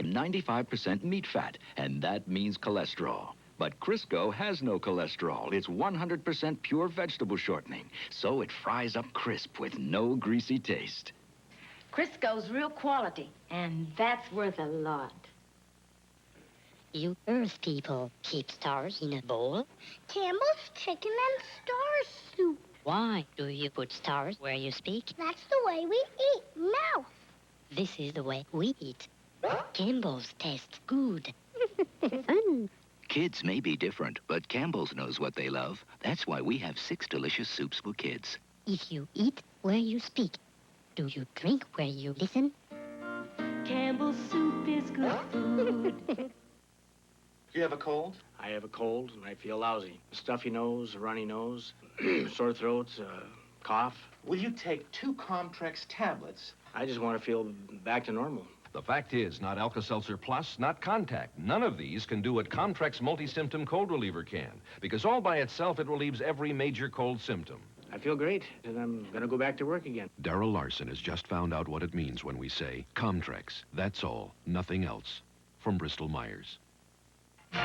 95% meat fat, and that means cholesterol. But Crisco has no cholesterol. It's 100% pure vegetable shortening, so it fries up crisp with no greasy taste. Crisco's real quality, and that's worth a lot. You Earth people keep stars in a bowl? Campbell's chicken and star soup. Why do you put stars where you speak? That's the way we eat, mouth. This is the way we eat. Campbell's tastes good. Fun. Kids may be different, but Campbell's knows what they love. That's why we have 6 delicious soups for kids. If you eat where you speak, do you drink where you listen? Campbell's soup is good food. You have a cold? I have a cold and I feel lousy. A stuffy nose, a runny nose, sore throats, cough. Will you take 2 Comtrex tablets? I just want to feel back to normal. The fact is, not Alka-Seltzer Plus, not Contact. None of these can do what Comtrex multi-symptom cold reliever can, because all by itself, it relieves every major cold symptom. I feel great, and I'm going to go back to work again. Darrell Larson has just found out what it means when we say Comtrex. That's all, nothing else. From Bristol-Myers. As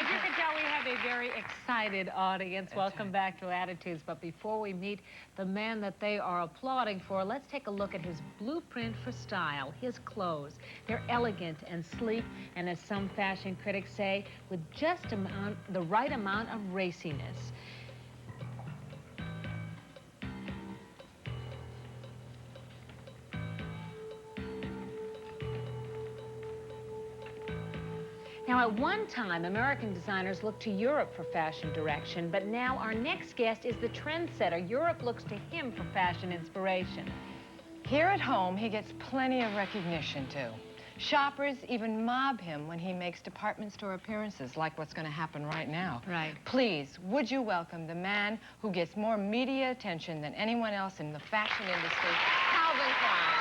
you can tell, we have a very excited audience. Welcome back to Attitudes. But before we meet the man that they are applauding for, let's take a look at his blueprint for style, his clothes. They're elegant and sleek, and as some fashion critics say, with just the right amount of raciness. Now, at one time, American designers looked to Europe for fashion direction, but now our next guest is the trendsetter. Europe looks to him for fashion inspiration. Here at home, he gets plenty of recognition, too. Shoppers even mob him when he makes department store appearances, like what's going to happen right now. Right. Please, would you welcome the man who gets more media attention than anyone else in the fashion industry, Calvin Klein.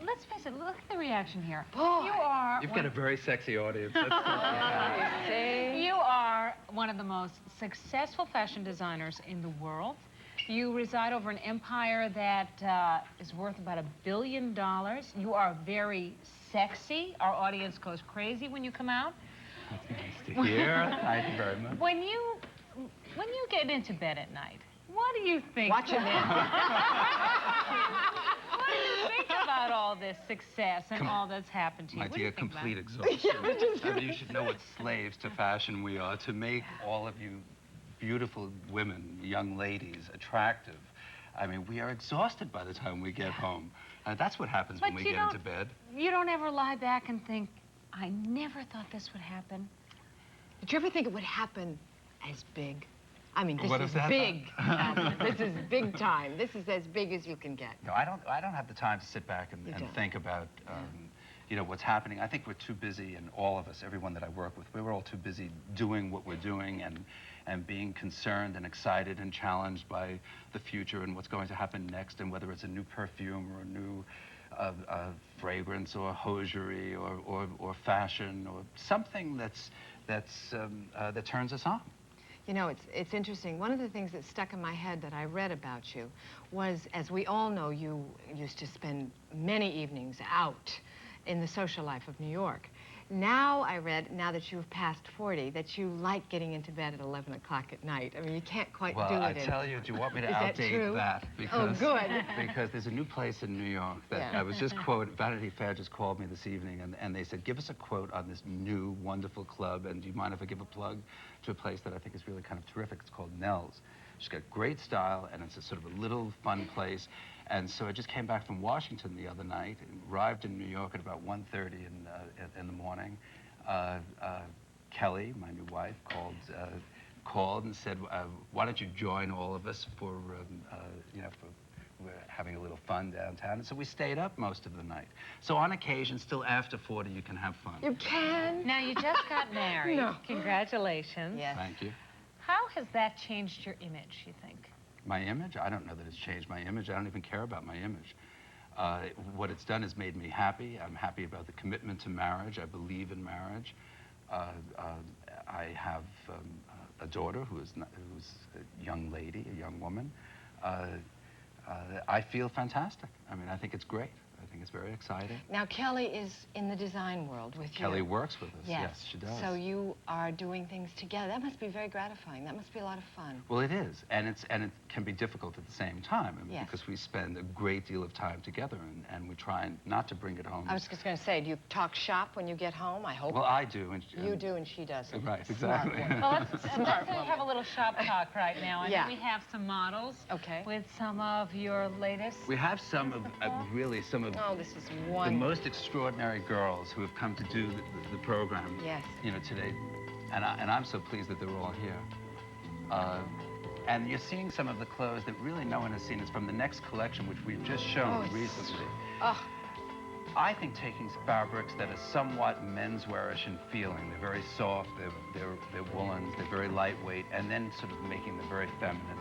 Let's face it, look at the reaction here. Boy. You've got a very sexy audience. You are one of the most successful fashion designers in the world. You reside over an empire that is worth about $1 billion. You are very sexy. Our audience goes crazy when you come out. That's nice to hear. Thank you very much. When you get into bed at night, what do you think? Watch him in. What do you think about all this success and all that's happened to you? My What do you dear, think about complete it? exhaustion. I mean, you should know what slaves to fashion we are. To make all of you beautiful women, young ladies, attractive. I mean, we are exhausted by the time we get home. That's what happens when we get into bed. You don't ever lie back and think, I never thought this would happen. Did you ever think it would happen as big? I mean, this What is is that? big. This is big time. This is as big as you can get. No, I don't have the time to sit back and think about, you know, what's happening. I think we're too busy, and all of us, everyone that I work with, we were all too busy doing what we're doing and being concerned and excited and challenged by the future and what's going to happen next, and whether it's a new perfume or a new fragrance or hosiery or fashion or something that turns us on. You know, it's interesting. One of the things that stuck in my head that I read about you was, as we all know, you used to spend many evenings out in the social life of New York. Now I read, now that you've passed 40, that you like getting into bed at 11 o'clock at night. I mean, you can't quite do it. Well, I tell you, do you want me to outdate that? Because, oh, good. Because there's a new place in New York that I was just quoted. Vanity Fair just called me this evening, and they said, give us a quote on this new, wonderful club, and do you mind if I give a plug to a place that I think is really kind of terrific? It's called Nell's. She's got great style, and it's a sort of a little fun place. And so I just came back from Washington the other night, and arrived in New York at about 1:30 in the morning. Kelly, my new wife, called and said, why don't you join all of us for, you know, for we're having a little fun downtown. And so we stayed up most of the night. So on occasion, still after 40, you can have fun. You can? Now, you just got married. No. Congratulations. Yes. Thank you. How has that changed your image, you think? My image? I don't know that it's changed my image. I don't even care about my image. What it's done is made me happy. I'm happy about the commitment to marriage. I believe in marriage. I have a daughter who's a young lady, a young woman. I feel fantastic. I mean, I think it's great. I think it's very exciting. Now, Kelly is in the design world with you. Kelly works with us. Yes, she does. So you are doing things together. That must be very gratifying. That must be a lot of fun. Well, it is, and it can be difficult at the same time. I mean, Yes. because we spend a great deal of time together, and we try not to bring it home. I was just going to say, do you talk shop when you get home? I hope. Well, I do. You do, and she doesn't. Right, Smart exactly. woman. Well, let's have a little shop talk right now. Yeah. We have some models Okay. with some of your latest. We have some of, really, some of Oh, this is the wonderful. most extraordinary girls who have come to do the program, Yes. you know, today. And I'm so pleased that they're all here. And you're seeing some of the clothes that really no one has seen. It's from the next collection, which we've just shown recently. Oh, I think taking fabrics that are somewhat menswearish in feeling, they're very soft, they're woolens, they're very lightweight, and then sort of making them very feminine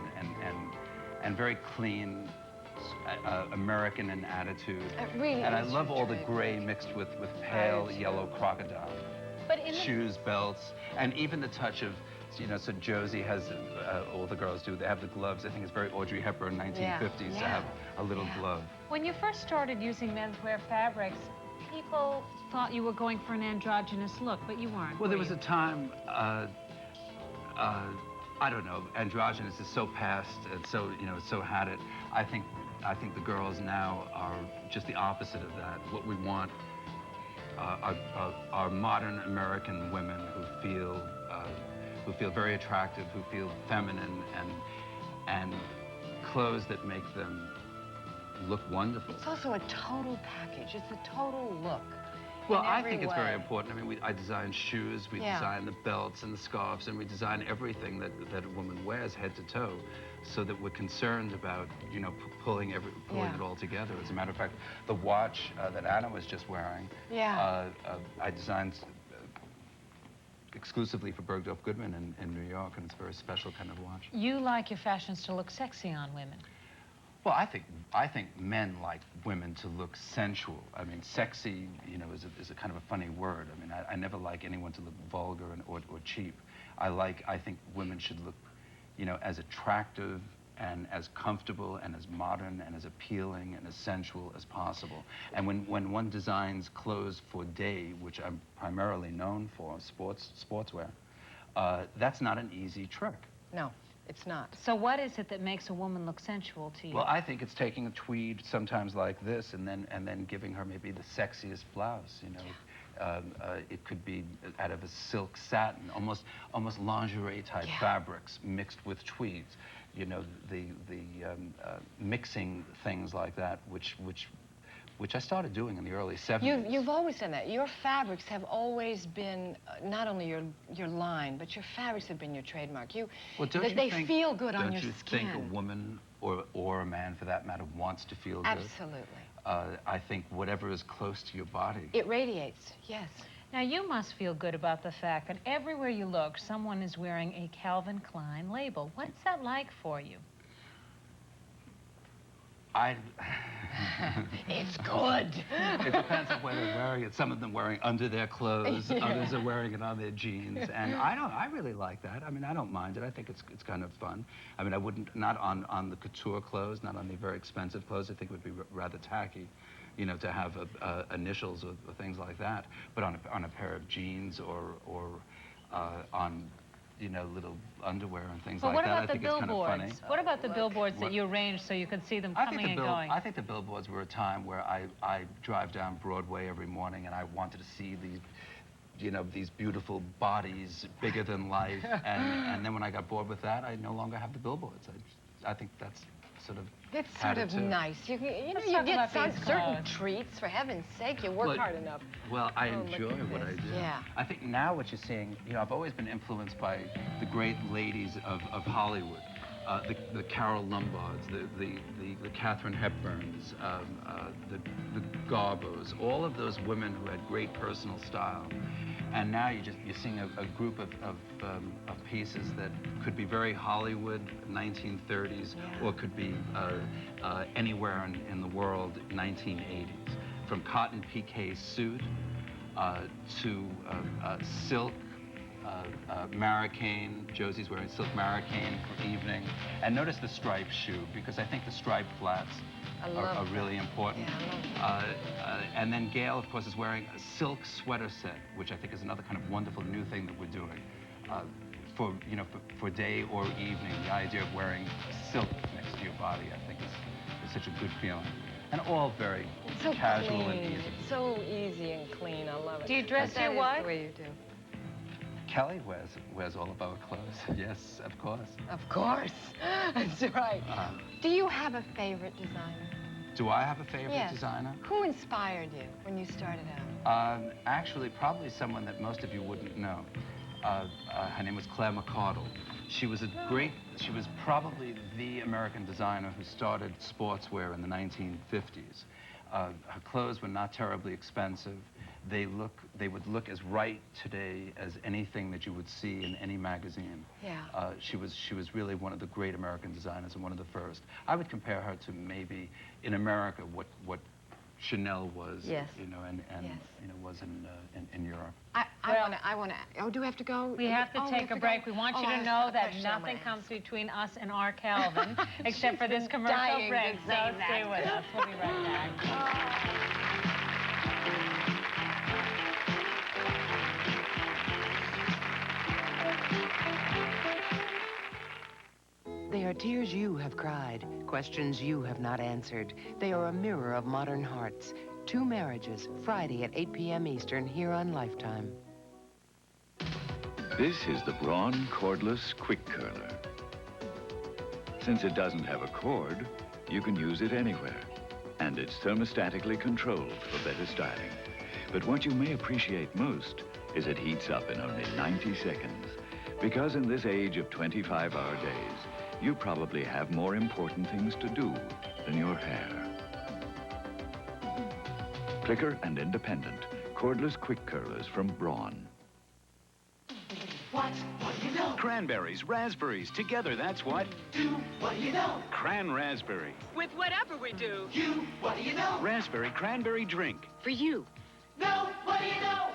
and very clean, American in attitude. it really And I is love your all the trade. gray mixed with pale yellow crocodile. But in the Shoes, belts, and even the touch of, you know, so Josie has, all the girls do, they have the gloves. I think it's very Audrey Hepburn, 1950s, to have a little glove. When you first started using menswear fabrics, people thought you were going for an androgynous look, but you weren't. Well, there were was you? a time, I don't know, androgynous is so past and so, you know, so had it. I think the girls now are just the opposite of that. What we want are modern American women who feel very attractive, who feel feminine, and clothes that make them look wonderful. It's also a total package. It's a total look. Well, in I every think it's very way. important. I mean, I design shoes, we design the belts and the scarves, and we design everything that a woman wears head to toe, so that we're concerned about, you know, pulling it all together. As a matter of fact, the watch that Anna was just wearing, I designed exclusively for Bergdorf Goodman in New York, and it's a very special kind of watch. You like your fashions to look sexy on women. Well, I think men like women to look sensual. I mean, sexy, you know, is a kind of a funny word. I mean, I never like anyone to look vulgar or cheap. I think women should look, you know, as attractive and as comfortable and as modern and as appealing and as sensual as possible. And when one designs clothes for day, which I'm primarily known for, sportswear, that's not an easy trick. No. It's not. So what is it that makes a woman look sensual to you? Well, I think it's taking a tweed sometimes like this and then giving her maybe the sexiest blouse, you know. It could be out of a silk satin, almost lingerie type fabrics mixed with tweeds. You know, the mixing things like that, which I started doing in the early 70s. You've always done that. Your fabrics have always been not only your line, but your fabrics have been your trademark. They feel good on your skin. Don't you think a woman or a man, for that matter, wants to feel good? Absolutely. I think whatever is close to your body. It radiates, yes. Now, you must feel good about the fact that everywhere you look, someone is wearing a Calvin Klein label. What's that like for you? It's good. It depends on where they're wearing it. Some of them wearing under their clothes, others are wearing it on their jeans, and I really like that. I mean, I don't mind it. I think it's kind of fun. I mean, I wouldn't, not on the couture clothes, not on the very expensive clothes. I think it would be rather tacky, you know, to have initials or things like that. But on a pair of jeans or on, you know, little underwear and things like that, I think it's kind of funny. What about the billboards that you arranged so you could see them coming and going? I think the billboards were a time where I drive down Broadway every morning and I wanted to see these, you know, these beautiful bodies, bigger than life, and then when I got bored with that, I no longer have the billboards. I think that's sort of It's sort of nice. You get certain treats, for heaven's sake. You work hard enough. Well, I enjoy what I do. Yeah. I think now what you're seeing, you know, I've always been influenced by the great ladies of Hollywood. the Carol Lombards, the Katharine Hepburns, the Garbos, all of those women who had great personal style. And now you're seeing a group of pieces that could be very Hollywood, 1930s, or could be anywhere in the world, 1980s. From cotton piqué suit to silk, Marrakein. Josie's wearing silk Marrakein for evening. And notice the striped shoe, because I think the striped flats are really important. And then Gail, of course, is wearing a silk sweater set, which I think is another kind of wonderful new thing that we're doing. For day or evening, the idea of wearing silk next to your body, I think is such a good feeling. And all very casual and easy. So easy and clean. I love it. Do you dress your wife? The way you do. Kelly wears all of our clothes. Yes, of course. Of course. That's right. Do you have a favorite designer? Do I have a favorite designer? Who inspired you when you started out? Actually, probably someone that most of you wouldn't know. Her name was Claire McCardle. She was probably the American designer who started sportswear in the 1950s. Her clothes were not terribly expensive. They would look as right today as anything that you would see in any magazine. Yeah. She was really one of the great American designers and one of the first. I would compare her to maybe in America what Chanel was, and was in Europe. I want to. Oh, do we have to go? We have to take a break. We want you to know that nothing comes between us and our Calvin, except for this commercial break. So stay with us. We'll be right back. They are tears you have cried, questions you have not answered. They are a mirror of modern hearts. Two Marriages, Friday at 8 p.m. Eastern, here on Lifetime. This is the Braun Cordless Quick Curler. Since it doesn't have a cord, you can use it anywhere. And it's thermostatically controlled for better styling. But what you may appreciate most is it heats up in only 90 seconds. Because in this age of 25-hour days, you probably have more important things to do than your hair. Clicker and independent, cordless quick curlers from Braun. What do you know? Cranberries, raspberries, together, that's what. Do what do you know? Cran raspberry. With whatever we do. You, what do you know? Raspberry cranberry drink. For you. No, what do you know?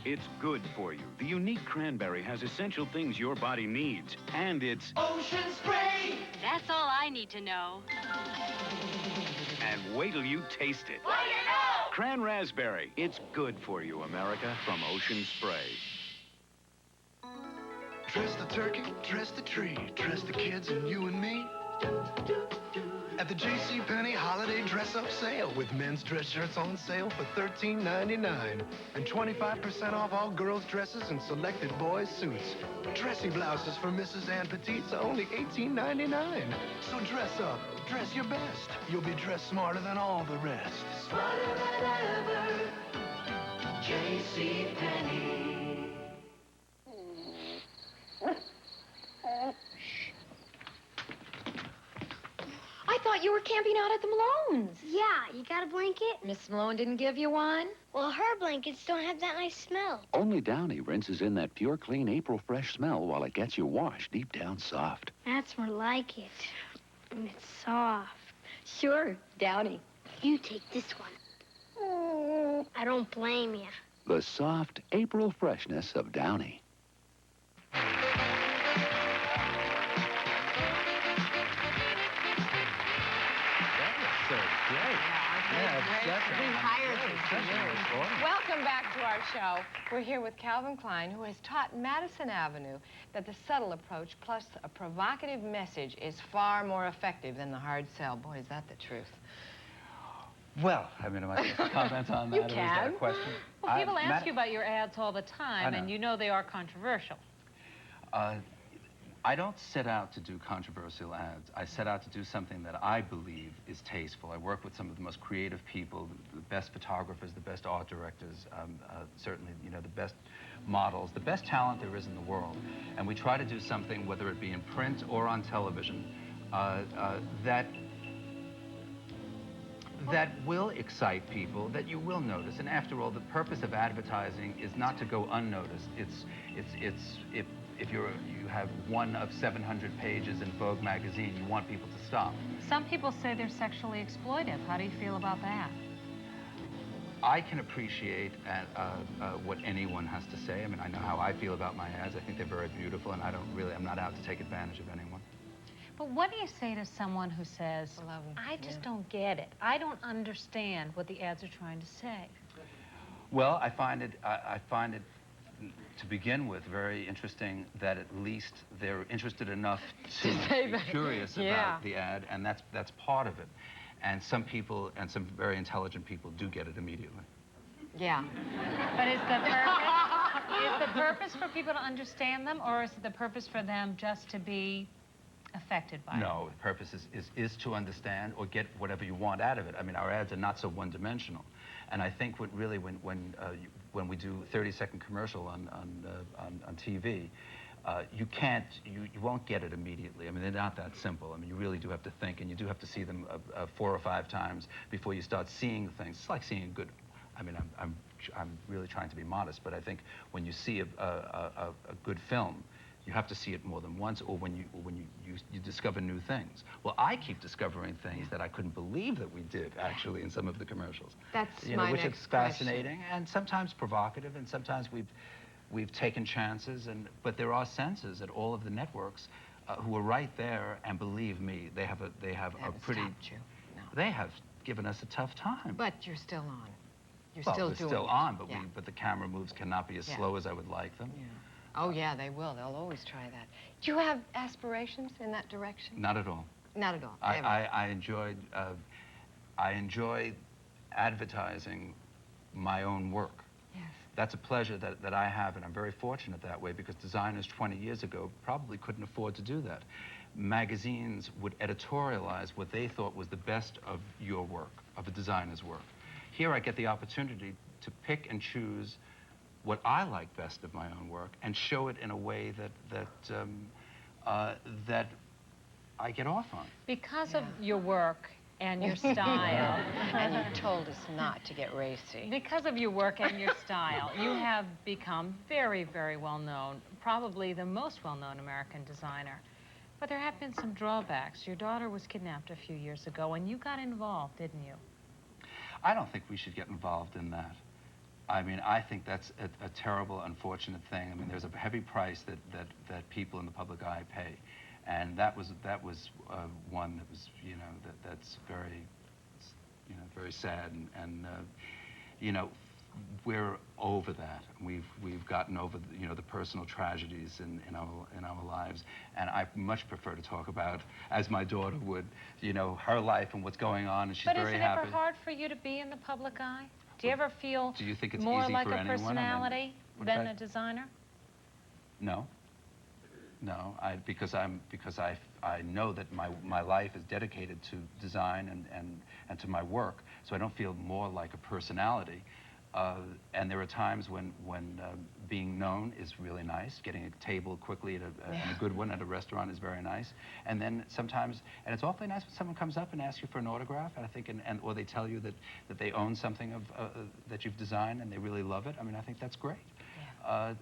It's good for you. The unique cranberry has essential things your body needs, and it's Ocean Spray! That's all I need to know. And wait till you taste it. What do you know? Cran raspberry. It's good for you, America, from Ocean Spray. Dress the turkey, dress the tree, dress the kids and you and me. At the JCPenney Holiday Dress-Up Sale with men's dress shirts on sale for $13.99 and 25% off all girls' dresses and selected boys' suits. Dressy blouses for Mrs. Ann Petite's are only $18.99. So dress up, dress your best. You'll be dressed smarter than all the rest. Smarter than ever, JCPenney. I thought you were camping out at the Malones. Yeah, you got a blanket? Miss Malone didn't give you one? Well, her blankets don't have that nice smell. Only Downy rinses in that pure, clean April fresh smell while it gets your wash deep down soft. That's more like it. And it's soft. Sure, Downy. You take this one. I don't blame you. The soft April freshness of Downy. Welcome back to our show. We're here with Calvin Klein, who has taught Madison Avenue that the subtle approach plus a provocative message is far more effective than the hard sell. Boy, is that the truth. Well, I mean, am I supposed to comment on that? You Or is can. that a question? Well, people ask you about your ads all the time, and you know they are controversial. I don't set out to do controversial ads. I set out to do something that I believe is tasteful. I work with some of the most creative people, the best photographers, the best art directors, certainly, you know, the best models, the best talent there is in the world. And we try to do something, whether it be in print or on television, that will excite people, that you will notice. And after all, the purpose of advertising is not to go unnoticed. If you have one of 700 pages in Vogue magazine, you want people to stop. Some people say they're sexually exploitive. How do you feel about that? I can appreciate what anyone has to say. I mean, I know how I feel about my ads. I think they're very beautiful, and I'm not out to take advantage of anyone. But what do you say to someone who says, I just don't get it. I don't understand what the ads are trying to say? Well, I find it, to begin with, very interesting that at least they're interested enough to be curious about the ad, and that's part of it. And some people, and some very intelligent people, do get it immediately. Yeah. But is the purpose for people to understand them, or is the purpose for them just to be affected by it? No, the purpose is to understand or get whatever you want out of it. I mean, our ads are not so one-dimensional. And I think when we do 30-second commercial on TV, you won't get it immediately. I mean, they're not that simple. I mean, you really do have to think, and you do have to see them 4 or 5 times before you start seeing things. It's like seeing a good, I mean, I'm really trying to be modest, but I think when you see a good film, you have to see it more than once, or when you discover new things. Well, I keep discovering things that I couldn't believe that we did, actually, in some of the commercials. That's which is fascinating and sometimes provocative, and sometimes we've taken chances, but there are censors at all of the networks who are right there, and believe me, they have a pretty. Stopped you. No. They have given us a tough time. But you're still on. You're well, still we're doing still it. on, but yeah. but the camera moves cannot be as slow as I would like them. Yeah. Oh yeah, they will. They'll always try that. Do you have aspirations in that direction? Not at all. Not at all. I enjoy advertising my own work. Yes. That's a pleasure that I have, and I'm very fortunate that way, because designers 20 years ago probably couldn't afford to do that. Magazines would editorialize what they thought was the best of your work, of a designer's work. Here I get the opportunity to pick and choose what I like best of my own work and show it in a way that I get off on. Because of your work and your style. And you told us not to get racy. Because of your work and your style, you have become very, very well known, probably the most well-known American designer. But there have been some drawbacks. Your daughter was kidnapped a few years ago, and you got involved, didn't you? I don't think we should get involved in that. I mean, I think that's a terrible, unfortunate thing. I mean, there's a heavy price that people in the public eye pay, and that was one that was, that's very, very sad, and we're over that. We've gotten over the personal tragedies in our lives, and I much prefer to talk about, as my daughter would, her life and what's going on, and she's very happy. But is it ever hard for you to be in the public eye? Do you ever feel Do you think it's more easy like for a anyone? personality than a designer? No. No, because I know that my life is dedicated to design and to my work, so I don't feel more like a personality. And there are times when being known is really nice. Getting a table quickly at a good one at a restaurant is very nice. And then sometimes, and it's awfully nice when someone comes up and asks you for an autograph, and I think, or they tell you that they own something that you've designed and they really love it. I mean, I think that's great. Yeah.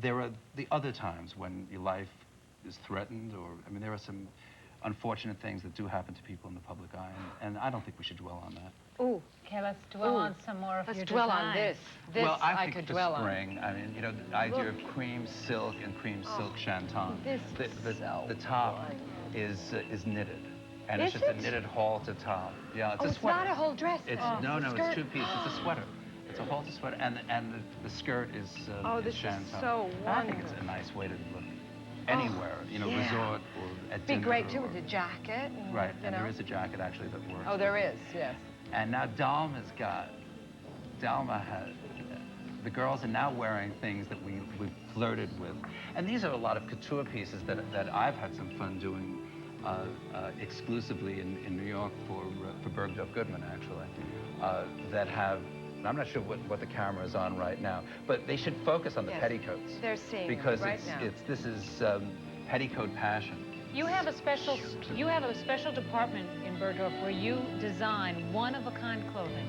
There are the other times when your life is threatened, or, I mean, there are some unfortunate things that do happen to people in the public eye, and I don't think we should dwell on that. Ooh. Okay, let's dwell on some more of your Let's dwell design. on this. This well, I think could for dwell spring, I mean, the idea of cream silk and cream silk shanton. This The top is knitted. And it's just a knitted halter top. Yeah, it's a it's sweater. not a whole dress. It's no, it's 2-piece. It's a sweater. It's a halter sweater, and the skirt is this shanton. is so wonderful. I think it's a nice way to look anywhere, resort or at dinner. Be great too with a jacket. And, right, and there is a jacket actually that works. Oh, there is, yes. And now Dalma the girls are now wearing things that we've flirted with. And these are a lot of couture pieces that I've had some fun doing exclusively in New York for Bergdorf Goodman, actually, that have, I'm not sure what the camera is on right now, but they should focus on the petticoats. They're seeing because right now. this is petticoat passion. You have a special department in Bergdorf where you design one-of-a-kind clothing.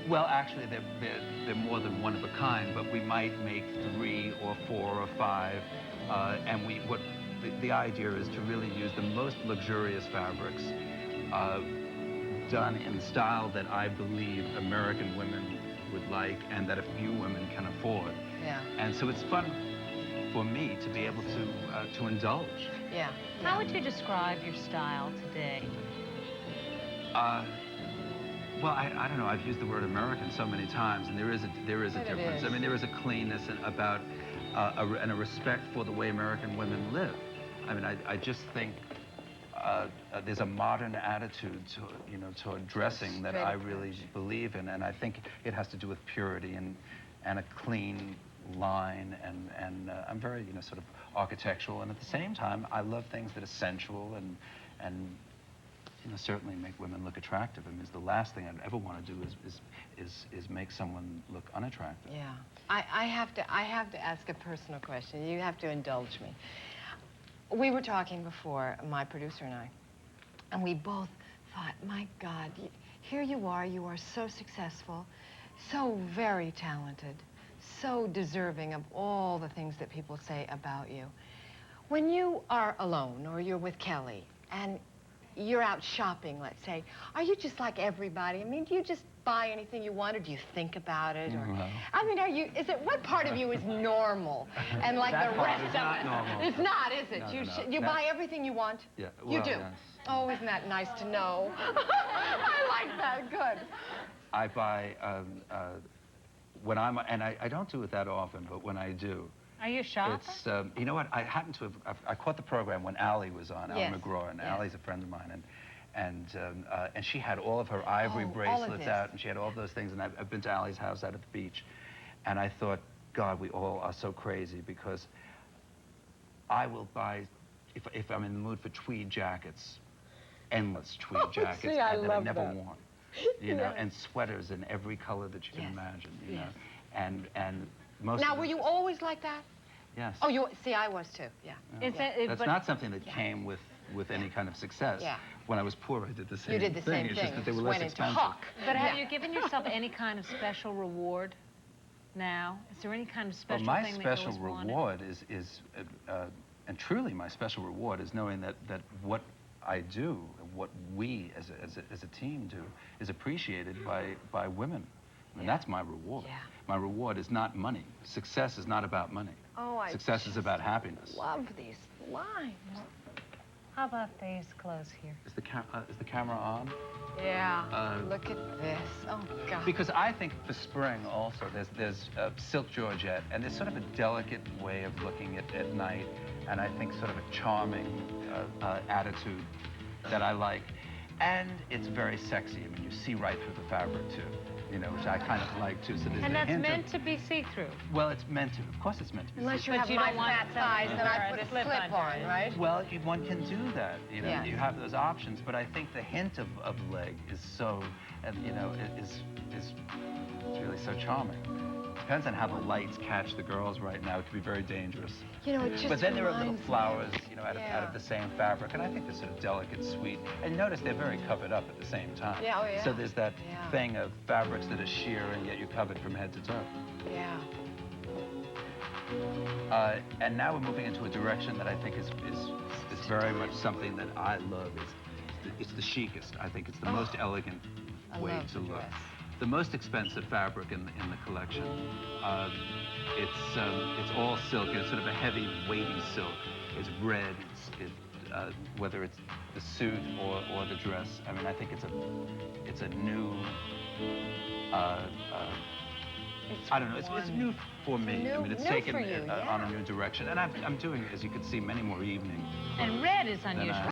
Well, actually, they're more than one of a kind, but we might make 3 or 4 or 5, and the idea is to really use the most luxurious fabrics done in the style that I believe American women would like and that a few women can afford. Yeah. And so it's fun for me to be able to indulge. Yeah. How would you describe your style today? Well, I don't know. I've used the word American so many times, and there is a difference. I mean, there is a cleanness about and a respect for the way American women live. I mean, I just think there's a modern attitude toward dressing that I really believe in, and I think it has to do with purity and a clean line, and I'm very sort of architectural, and at the same time I love things that are sensual and certainly make women look attractive. I mean, it's the last thing I'd ever want to do is make someone look unattractive. Yeah. I have to ask a personal question. You have to indulge me. We were talking before, my producer and we both thought, my God, here you are so successful, so very talented, so deserving of all the things that people say about you. When you are alone or you're with Kelly and you're out shopping, let's say, are you just like everybody? I mean, do you just buy anything you want, or do you think about it? Or, I mean, what part of you is normal and like that the rest is of not it? normal. It's not, is it? No, You buy everything you want? Yeah. You Well, do? yes. Oh, isn't that nice to know? I like that. Good. I buy when I don't do it that often, but when I do. Are you a shopper? It's, you know what, I happen to have, I caught the program when Allie was on, Yes. Allie McGraw, and Yes. Allie's a friend of mine, and she had all of her ivory all of bracelets this. out, and she had all of those things, and I've been to Allie's house out at the beach, and I thought, God, we all are so crazy, because I will buy, if I'm in the mood for tweed jackets, endless tweed jackets see, I that I love never that. worn, you know, Yes. and sweaters in every color that you can imagine, you Yes. know, and most Now, of were you always like that? Yes. Oh, see, I was too, yeah. That's not something that came with any kind of success. Yeah. When I was poor, I did the same You did the thing. same It's thing. just that they were Just less went into expensive. Hawk. But have you given yourself any kind of special reward now? Is there any kind of special Well, my thing special that you always wanted? reward is and truly my special reward is knowing that what I do, what we as a team do, is appreciated by women. And that's my reward. Yeah. My reward is not money. Success is not about money. Oh, I Success is about happiness. love these lines. How about these clothes here? Is the camera on? Yeah, look at this. Oh, God. Because I think for spring also, there's silk georgette, and there's sort of a delicate way of looking at night, and I think sort of a charming attitude that I like. And it's very sexy. I mean, you see right through the fabric, too, you know, which I kind of like, too. So there's And a that's hint meant to be see-through. Well, it's meant to. Of course it's meant to be. Unless you see-through. have you my don't want fat something thighs, then I or put a a slip on, right? Well, one can do that, you know, Yes. you have those options, but I think the hint of leg is so, and you know, is really so charming. Depends on how the lights catch the girls right now. It can be very dangerous. You know, it just But then there are little reminds me- flowers, you know, out of the same fabric, and I think they're sort of delicate, sweet. And notice they're very covered up at the same time. Yeah, oh, yeah. So there's that Yeah. thing of fabrics that are sheer, and yet you're covered from head to toe. Yeah. And now we're moving into a direction that I think is very much something that I love. It's the chicest. I think it's the most elegant way love to the look. dress. The most expensive fabric in the collection. It's all silk. It's sort of a heavy, weighty silk. It's red. Whether it's the suit or the dress. I mean, I think it's a new. I don't know. It's new for me. I mean, it's new taken for you, on a new direction, and I'm doing, as you can see, many more evenings. And red is than unusual.